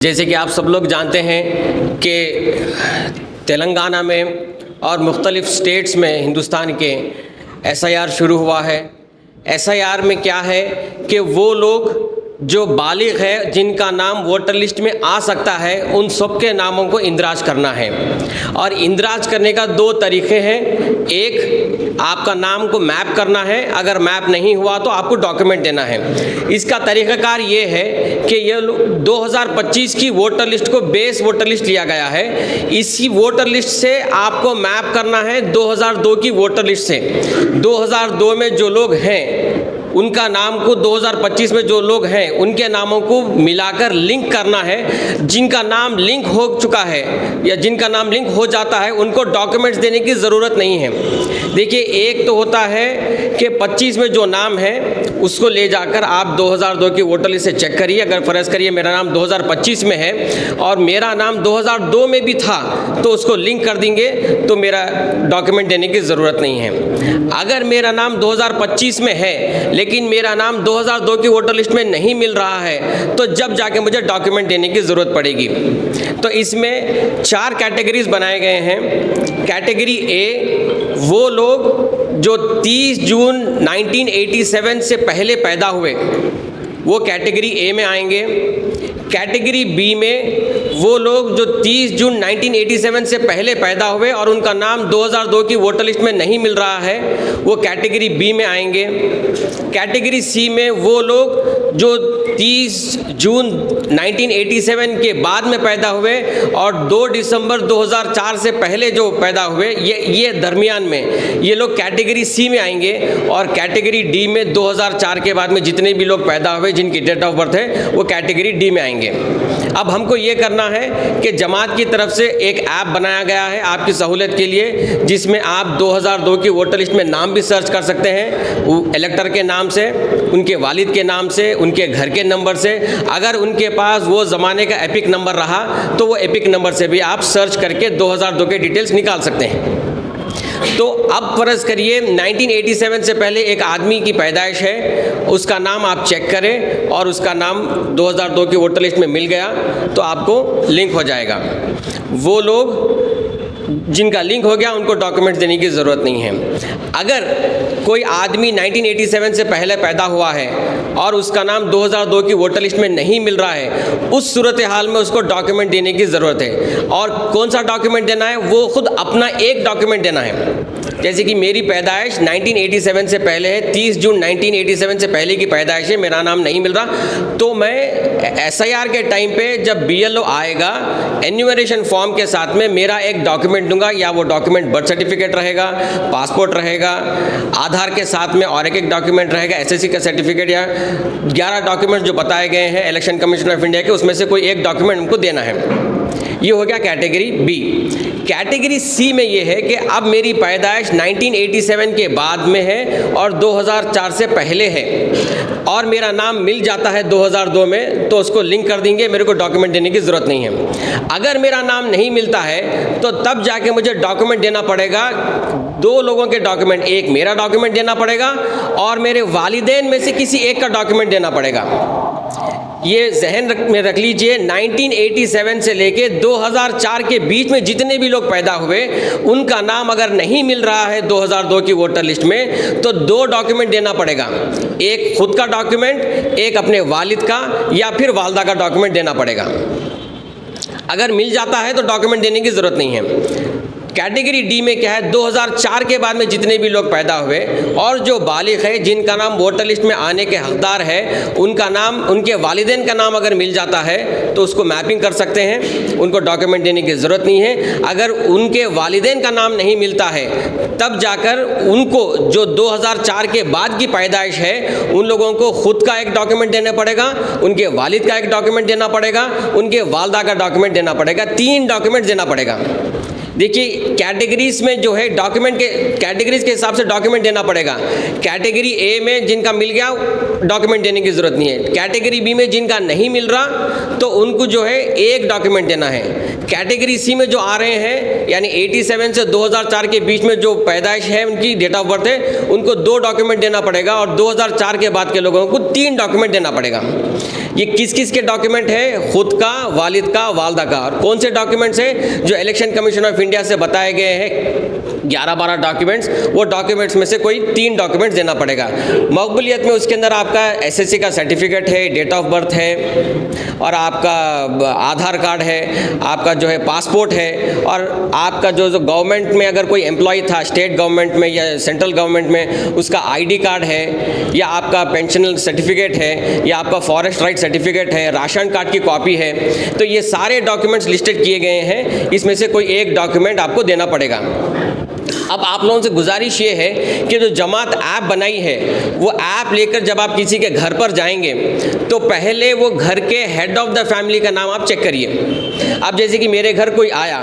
जैसे कि आप सब लोग जानते हैं कि तेलंगाना में और मुख्तलिफ़ स्टेट्स में हिंदुस्तान के SIR शुरू हुआ है। SIR में क्या है कि वो लोग जो बालिग है जिनका नाम वोटर लिस्ट में आ सकता है उन सब के नामों को इंदराज करना है। और इंदराज करने का दो तरीक़े हैं। एक, आपका नाम को मैप करना है, अगर मैप नहीं हुआ तो आपको डॉक्यूमेंट देना है। इसका तरीक़ाकार ये है कि ये 2025 की वोटर लिस्ट को बेस वोटर लिस्ट लिया गया है। इसी वोटर लिस्ट से आपको मैप करना है 2002 की वोटर लिस्ट से। 2002 में जो लोग हैं उनका नाम को 2025 में जो लोग हैं उनके नामों को मिलाकर लिंक करना है। जिनका नाम लिंक हो चुका है या जिनका नाम लिंक हो जाता है उनको डॉक्यूमेंट्स देने की ज़रूरत नहीं है। देखिए, एक तो होता है कि 25 में जो नाम है उसको ले जाकर आप 2002 की वोटर लिस्ट से चेक करिए। अगर फ़र्ज़ करिए मेरा नाम 2025 में है और मेरा नाम 2002 में भी था तो उसको लिंक कर देंगे तो मेरा डॉक्यूमेंट देने की ज़रूरत नहीं है। अगर मेरा नाम 2025 में है लेकिन मेरा नाम 2002 की वोटर लिस्ट में नहीं मिल रहा है तो जब जाके मुझे डॉक्यूमेंट देने की ज़रूरत पड़ेगी। तो इसमें 4 कैटेगरीज बनाए गए हैं। कैटेगरी ए, वो लोग जो 30 जून 1987 से पहले पैदा हुए वो कैटेगरी ए में आएंगे। कैटेगरी बी में वो लोग जो 30 जून 1987 से पहले पैदा हुए और उनका नाम 2002 की वोटर लिस्ट में नहीं मिल रहा है वो कैटेगरी बी में आएंगे। कैटेगरी सी में वो लोग जो 30 जून 1987 के बाद में पैदा हुए और 2 दिसंबर 2004 से पहले जो पैदा हुए ये दरमियान में ये लोग कैटेगरी सी में आएंगे। और कैटेगरी डी में 2004 के बाद में जितने भी लोग पैदा हुए जिनकी डेट ऑफ बर्थ है वो कैटेगरी डी में आएंगे। अब हमको ये करना है कि जमात की तरफ से एक ऐप बनाया गया है आपकी सहूलियत के लिए, जिसमें आप 2002 की वोटर लिस्ट में नाम भी सर्च कर सकते हैं इलेक्टर के नाम से, उनके वालिद के नाम से, उनके घर के नंबर से। अगर उनके पास वो ज़माने का एपिक नंबर रहा तो वो एपिक नंबर से भी आप सर्च करके 2002 के डिटेल्स निकाल सकते हैं। तो अब फ़र्ज़ करिए 1987 से पहले एक आदमी की पैदाइश है, उसका नाम आप चेक करें और उसका नाम 2002 की वोटर लिस्ट में मिल गया तो आपको लिंक हो जाएगा। वो लोग जिनका लिंक हो गया उनको डॉक्यूमेंट्स देने की ज़रूरत नहीं है। अगर कोई आदमी 1987 से पहले पैदा हुआ है और उसका नाम 2002 की वोटर लिस्ट में नहीं मिल रहा है, उस सूरत हाल में उसको डॉक्यूमेंट देने की ज़रूरत है। और कौन सा डॉक्यूमेंट देना है? वो खुद अपना एक डॉक्यूमेंट देना है। जैसे कि मेरी पैदाइश 1987 से पहले है, 30 जून 1987 से पहले की पैदाइश है, मेरा नाम नहीं मिल रहा, तो मैं SIR के टाइम पे जब BLO आएगा एन्यूमरेशन फॉर्म के साथ में मेरा एक डॉक्यूमेंट दूंगा। या वो डॉक्यूमेंट बर्थ सर्टिफिकेट रहेगा, पासपोर्ट रहेगा, आधार के साथ में और एक डॉक्यूमेंट रहेगा, SSC का सर्टिफिकेट, या 11 डॉक्यूमेंट जो बताए गए हैं इलेक्शन कमीशन ऑफ इंडिया के, उसमें से कोई एक डॉक्यूमेंट उनको देना है। ये हो गया कैटेगरी बी। कैटेगरी सी में ये है कि अब मेरी पैदाइश 1987 के बाद में है और 2004 से पहले है और मेरा नाम मिल जाता है 2002 में तो उसको लिंक कर देंगे, मेरे को डॉक्यूमेंट देने की ज़रूरत नहीं है। अगर मेरा नाम नहीं मिलता है तो तब जाके मुझे डॉक्यूमेंट देना पड़ेगा, 2 लोगों के डॉक्यूमेंट, एक मेरा डॉक्यूमेंट देना पड़ेगा और मेरे वालिदैन में से किसी एक का डॉक्यूमेंट देना पड़ेगा। ये जहन में रख लीजिए, 1987 से लेके 2004 के बीच में जितने भी लोग पैदा हुए उनका नाम अगर नहीं मिल रहा है 2002 की वोटर लिस्ट में तो 2 डॉक्यूमेंट देना पड़ेगा, एक खुद का डॉक्यूमेंट, एक अपने वालिद का या फिर वालदा का डॉक्यूमेंट देना पड़ेगा। अगर मिल जाता है तो डॉक्यूमेंट देने की ज़रूरत नहीं है। कैटेगरी डी में क्या है? 2004 के बाद में जितने भी लोग पैदा हुए और जो बालिग है जिनका नाम वोटर लिस्ट में आने के हकदार है उनका नाम, उनके वालिदैन का नाम अगर मिल जाता है तो उसको मैपिंग कर सकते हैं, उनको डॉक्यूमेंट देने की ज़रूरत नहीं है। अगर उनके वालिदैन का नाम नहीं मिलता है तब जाकर उनको जो 2004 के बाद की पैदाइश है उन लोगों को खुद का एक डॉक्यूमेंट देना पड़ेगा, उनके वालिद का एक डॉक्यूमेंट देना पड़ेगा, उनके वालदा का डॉक्यूमेंट देना पड़ेगा, 3 डॉक्यूमेंट देना पड़ेगा। देखिए, कैटेगरीज में जो है डॉक्यूमेंट के कैटेगरीज के हिसाब से डॉक्यूमेंट देना पड़ेगा। कैटेगरी ए में जिनका मिल गया डॉक्यूमेंट देने की ज़रूरत नहीं है। कैटेगरी बी में जिनका नहीं मिल रहा तो उनको जो है एक डॉक्यूमेंट देना है। कैटेगरी सी में जो आ रहे हैं, यानी 87 से 2004 के बीच में जो पैदाइश है, उनकी डेट ऑफ बर्थ है, उनको 2 डॉक्यूमेंट देना पड़ेगा और 2004 के बाद के लोगों को 3 डॉक्यूमेंट देना पड़ेगा। ये किस किस के डॉक्यूमेंट है? खुद का, वालिद का, वालदा का। और कौन से डॉक्यूमेंट्स हैं? जो इलेक्शन कमीशन ऑफ इंडिया से बताए गए हैं 11-12 डॉक्यूमेंट्स, वो डॉक्यूमेंट्स में से कोई 3 डॉक्यूमेंट्स देना पड़ेगा। मकबूलियत में उसके अंदर आपका SSC का सर्टिफिकेट है, डेट ऑफ बर्थ है, और आपका आधार कार्ड है, आपका जो है पासपोर्ट है, और आपका जो गवर्नमेंट में अगर कोई एम्प्लॉय था स्टेट गवर्नमेंट में या सेंट्रल गवर्नमेंट में, उसका ID कार्ड है, या आपका पेंशनल सर्टिफिकेट है, या आपका फॉरेस्ट राइट सर्टिफिकेट है, राशन कार्ड की कॉपी है। तो ये सारे डॉक्यूमेंट्स लिस्टेड किए गए हैं, इसमें से कोई एक डॉक्यूमेंट आपको देना पड़ेगा। अब आप लोगों से गुजारिश ये है कि जो जमात ऐप बनाई है, वो ऐप लेकर जब आप किसी के घर पर जाएंगे तो पहले वो घर के हेड ऑफ़ द फैमिली का नाम आप चेक करिए। अब जैसे कि मेरे घर कोई आया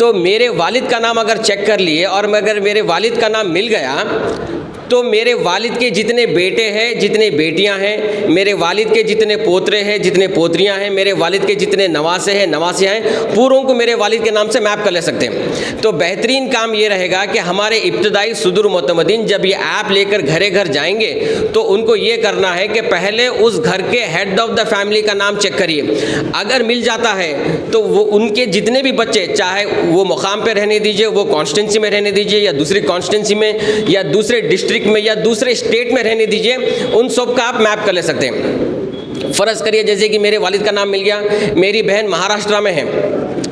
तो मेरे वालिद का नाम अगर चेक कर लिए और अगर मेरे वालिद का नाम मिल गया तो मेरे वालिद के जितने बेटे हैं, जितने बेटियां हैं, मेरे वालिद के जितने पोतरे हैं, जितने पोतरियां हैं, मेरे वालिद के जितने नवासे हैं, नवासियां हैं, पूरों को मेरे वालिद के नाम से मैप कर ले सकते हैं। तो बेहतरीन काम ये रहेगा कि हमारे इब्तदाई सुदूर मोतमदीन जब ये ऐप लेकर घरे घर जाएंगे तो उनको ये करना है कि पहले उस घर के हेड ऑफ़ द फैमिली का नाम चेक करिए। अगर मिल जाता है तो वो उनके जितने भी बच्चे, चाहे वो मुकाम पे रहने दीजिए, वो कॉन्स्टिट्यूंसी में रहने दीजिए, या दूसरी कॉन्स्टिट्यूंसी में, या दूसरे डिस्ट्रिक्ट में, या दूसरे स्टेट में रहने दीजिए, उन सब का आप मैप कर ले सकते हैं। फ़र्ज़ करिए जैसे कि मेरे वालिद का नाम मिल गया, मेरी बहन महाराष्ट्र में है,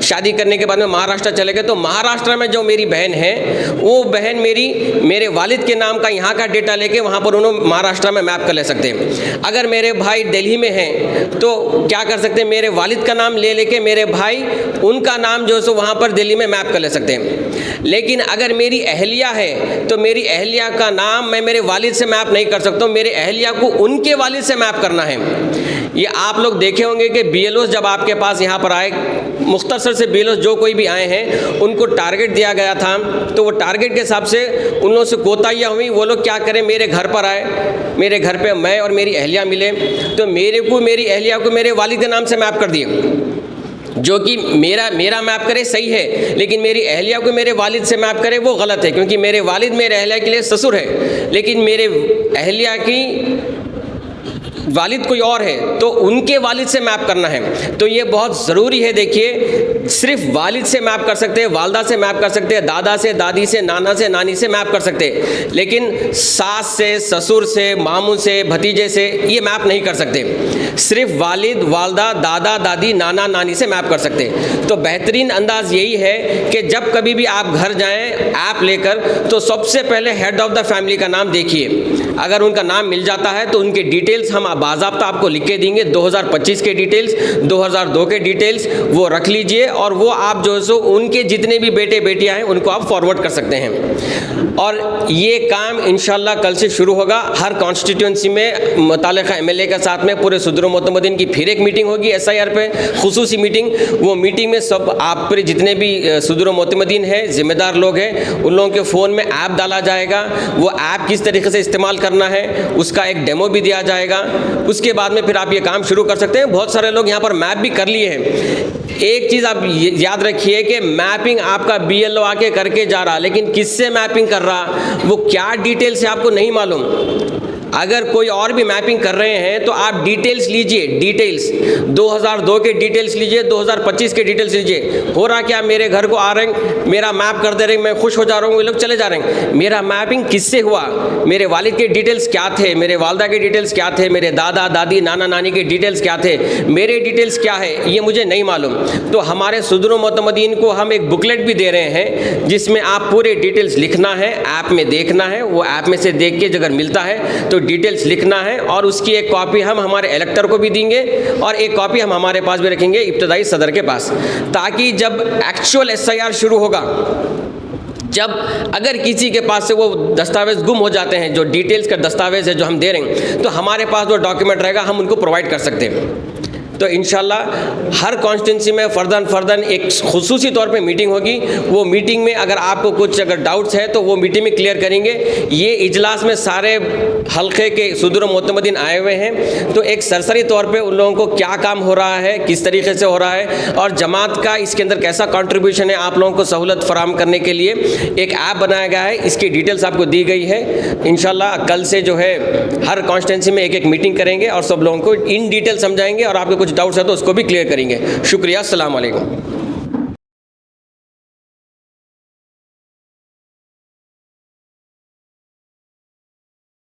शादी करने के बाद में महाराष्ट्र चले गए, तो महाराष्ट्र में जो मेरी बहन है वो बहन मेरे वालिद के नाम का यहाँ का डेटा लेके वहाँ पर उन्होंने महाराष्ट्र में मैप कर ले सकते हैं। अगर मेरे भाई दिल्ली में हैं तो क्या कर सकते हैं, मेरे वालिद का नाम ले लेके मेरे भाई उनका नाम जो है सो वहाँ पर दिल्ली में मैप कर ले सकते हैं। लेकिन अगर मेरी अहलिया है तो मेरी अहलिया का नाम मैं मेरे वालिद से मैप नहीं कर सकता हूँ, मेरे अहलिया को उनके वालिद से मैप करना है। ये आप लोग देखे होंगे कि BLOs जब आपके पास यहाँ पर आए, मुख्तसर से BLOs जो कोई भी आए हैं उनको टारगेट दिया गया था, तो वो टारगेट के हिसाब से उन लोगों से कोताहियाँ हुई। वो लोग क्या करें, मेरे घर पर आए, मेरे घर पे मैं और मेरी अहलिया मिले, तो मेरी अहलिया को मेरे वालिद के नाम से मैप कर दिए, जो कि मेरा मैप करे सही है, लेकिन मेरी अहलिया को मेरे वालिद से मैप करे वो गलत है, क्योंकि मेरे वालिद मेरे अहलिया के लिए ससुर है, लेकिन मेरे अहलिया की वालिद कोई और है तो उनके वालिद से मैप करना है। तो ये बहुत ज़रूरी है। देखिए, सिर्फ वालिद से मैप कर सकते हैं, वालदा से मैप कर सकते हैं, दादा से, दादी से, नाना से, नानी से मैप कर सकते हैं, लेकिन सास से, ससुर से, मामू से, भतीजे से ये मैप नहीं कर सकते। सिर्फ वालिद, वालदा, दादा, दादी, नाना, नानी से मैप कर सकते हैं। तो बेहतरीन अंदाज़ यही है कि जब कभी भी आप घर जाएँ ऐप लेकर तो सबसे पहले हेड ऑफ़ द फैमिली का नाम देखिए। अगर उनका नाम मिल जाता है तो उनके डिटेल्स हम बाज़ाब्ता आपको लिख के देंगे, 2025 के डिटेल्स, 2002 के डिटेल्स वो रख लीजिए, और वो आप जो है सो उनके जितने भी बेटे बेटियां हैं उनको आप फॉरवर्ड कर सकते हैं। और ये काम इंशाल्लाह कल से शुरू होगा। हर कॉन्स्टिट्यूंसी में मुतालिका MLA के साथ में पूरे सुदूर मोतमदीन की फिर एक मीटिंग होगी SIR पे, खुसूसी मीटिंग। वो मीटिंग में सब आप पर जितने भी सुदूर मोतमदीन हैं, ज़िम्मेदार लोग हैं, उन लोगों के फ़ोन में ऐप डाला जाएगा। वो ऐप किस तरीके से इस्तेमाल करना है उसका एक डेमो भी दिया जाएगा। उसके बाद में फिर आप ये काम शुरू कर सकते हैं। बहुत सारे लोग यहाँ पर मैप भी कर लिए हैं। एक चीज़ आप याद रखिए कि मैपिंग आपका BLO आके करके जा रहा, लेकिन किससे मैपिंग कर रहा, वो क्या डिटेल्स है आपको नहीं मालूम। अगर कोई और भी मैपिंग कर रहे हैं तो आप डिटेल्स लीजिए, डिटेल्स 2002 के डिटेल्स लीजिए, 2025 के डिटेल्स लीजिए। हो रहा क्या, मेरे घर को आ रहे हैं, मेरा मैप कर दे रहे हैं, मैं खुश हो जा रहा हूँ, ये लोग चले जा रहे हैं। मेरा मैपिंग किससे हुआ, मेरे वालिद के डिटेल्स क्या थे, मेरे वालदा के डिटेल्स क्या थे, मेरे दादा दादी नाना नानी के डिटेल्स क्या थे, मेरे डिटेल्स क्या है, ये मुझे नहीं मालूम। तो हमारे सुदूर मोतमदीन को हम एक बुकलेट भी दे रहे हैं जिसमें आप पूरे डिटेल्स लिखना है, ऐप में देखना है, वो ऐप में से देख के अगर मिलता है तो डिटेल्स लिखना है, और उसकी एक कॉपी हम हमारे इलेक्टर को भी देंगे और एक कॉपी हम हमारे पास भी रखेंगे इब्तदाई सदर के पास, ताकि जब एक्चुअल SIR शुरू होगा, जब अगर किसी के पास से वो दस्तावेज़ गुम हो जाते हैं, जो डिटेल्स का दस्तावेज़ है जो हम दे रहे हैं, तो हमारे पास वो डॉक्यूमेंट रहेगा, हम उनको प्रोवाइड कर सकते हैं। तो इंशाल्लाह हर कॉन्स्टिट्यूंसी में फ़र्दन एक खुसूसी तौर पे मीटिंग होगी। वो मीटिंग में अगर आपको कुछ अगर डाउट्स है तो वो मीटिंग में क्लियर करेंगे। ये इजलास में सारे हल्के के सदर मोतमदीन आए हुए हैं, तो एक सरसरी तौर पे उन लोगों को क्या काम हो रहा है, किस तरीके से हो रहा है और जमात का इसके अंदर कैसा कंट्रीब्यूशन है आप लोगों को सहूलत फराहम करने के लिए एक ऐप बनाया गया है। इसकी डिटेल्स आपको दी गई है। इंशाल्लाह कल से जो है हर कॉन्स्टिट्यूंसी में एक मीटिंग करेंगे और सब लोगों को इन डिटेल समझाएंगे और आपके कुछ डाउट्स है तो उसको भी क्लियर करेंगे। शुक्रिया, अस्सलाम वालेकुम।